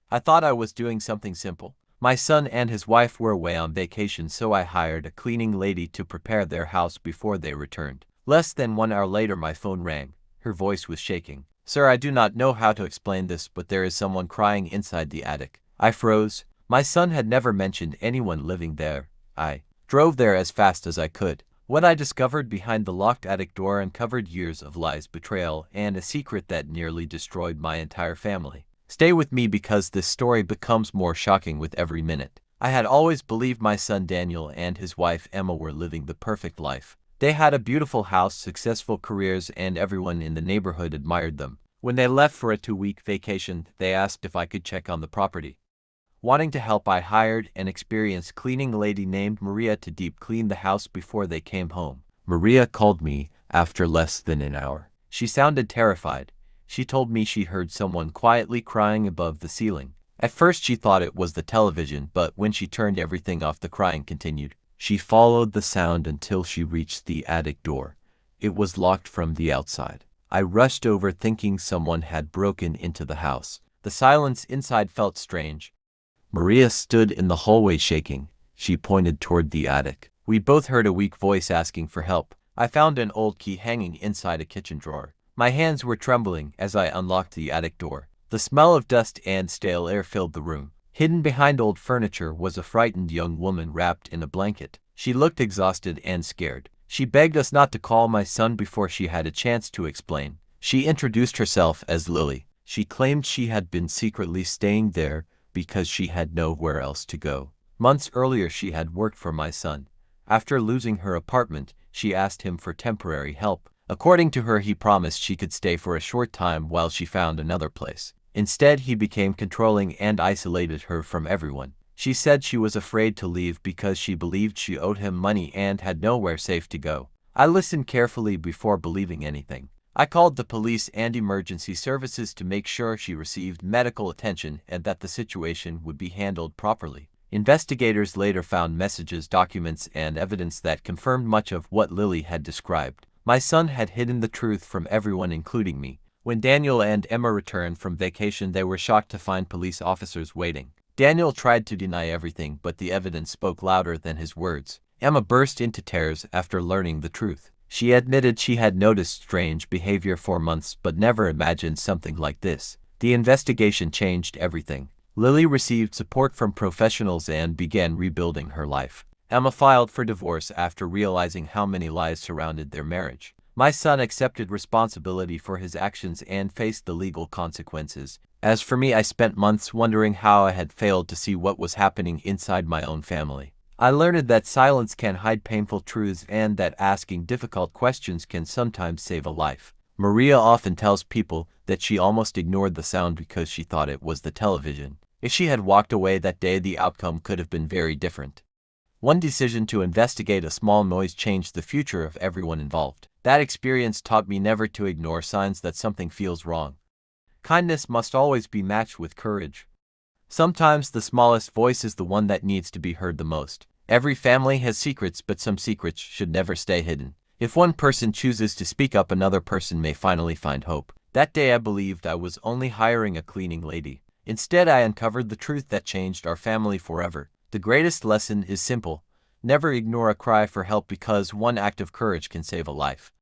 I thought I was doing something simple. My son and his wife were away on vacation, so I hired a cleaning lady to prepare their house before they returned. Less than 1 hour later, my phone rang. Her voice was shaking. "Sir, I do not know how to explain this, but there is someone crying inside the attic." I froze. My son had never mentioned anyone living there. I drove there as fast as I could. What I discovered behind the locked attic door uncovered years of lies, betrayal, and a secret that nearly destroyed my entire family. Stay with me because this story becomes more shocking with every minute. I had always believed my son Daniel and his wife Emma were living the perfect life. They had a beautiful house, successful careers, and everyone in the neighborhood admired them. When they left for a 2-week vacation, they asked if I could check on the property. Wanting to help, I hired an experienced cleaning lady named Maria to deep clean the house before they came home. Maria called me after less than an hour. She sounded terrified. She told me she heard someone quietly crying above the ceiling. At first she thought it was the television, but when she turned everything off, the crying continued. She followed the sound until she reached the attic door. It was locked from the outside. I rushed over thinking someone had broken into the house. The silence inside felt strange. Maria stood in the hallway shaking. She pointed toward the attic. We both heard a weak voice asking for help. I found an old key hanging inside a kitchen drawer. My hands were trembling as I unlocked the attic door. The smell of dust and stale air filled the room. Hidden behind old furniture was a frightened young woman wrapped in a blanket. She looked exhausted and scared. She begged us not to call my son before she had a chance to explain. She introduced herself as Lily. She claimed she had been secretly staying there because she had nowhere else to go. Months earlier, she had worked for my son. After losing her apartment, she asked him for temporary help. According to her, he promised she could stay for a short time while she found another place. Instead, he became controlling and isolated her from everyone. She said she was afraid to leave because she believed she owed him money and had nowhere safe to go. I listened carefully before believing anything. I called the police and emergency services to make sure she received medical attention and that the situation would be handled properly. Investigators later found messages, documents, and evidence that confirmed much of what Lily had described. My son had hidden the truth from everyone, including me. When Daniel and Emma returned from vacation, they were shocked to find police officers waiting. Daniel tried to deny everything, but the evidence spoke louder than his words. Emma burst into tears after learning the truth. She admitted she had noticed strange behavior for months but never imagined something like this. The investigation changed everything. Lily received support from professionals and began rebuilding her life. Emma filed for divorce after realizing how many lies surrounded their marriage. My son accepted responsibility for his actions and faced the legal consequences. As for me, I spent months wondering how I had failed to see what was happening inside my own family. I learned that silence can hide painful truths and that asking difficult questions can sometimes save a life. Maria often tells people that she almost ignored the sound because she thought it was the television. If she had walked away that day, the outcome could have been very different. One decision to investigate a small noise changed the future of everyone involved. That experience taught me never to ignore signs that something feels wrong. Kindness must always be matched with courage. Sometimes the smallest voice is the one that needs to be heard the most. Every family has secrets, but some secrets should never stay hidden. If one person chooses to speak up, another person may finally find hope. That day I believed I was only hiring a cleaning lady. Instead, I uncovered the truth that changed our family forever. The greatest lesson is simple. Never ignore a cry for help because one act of courage can save a life.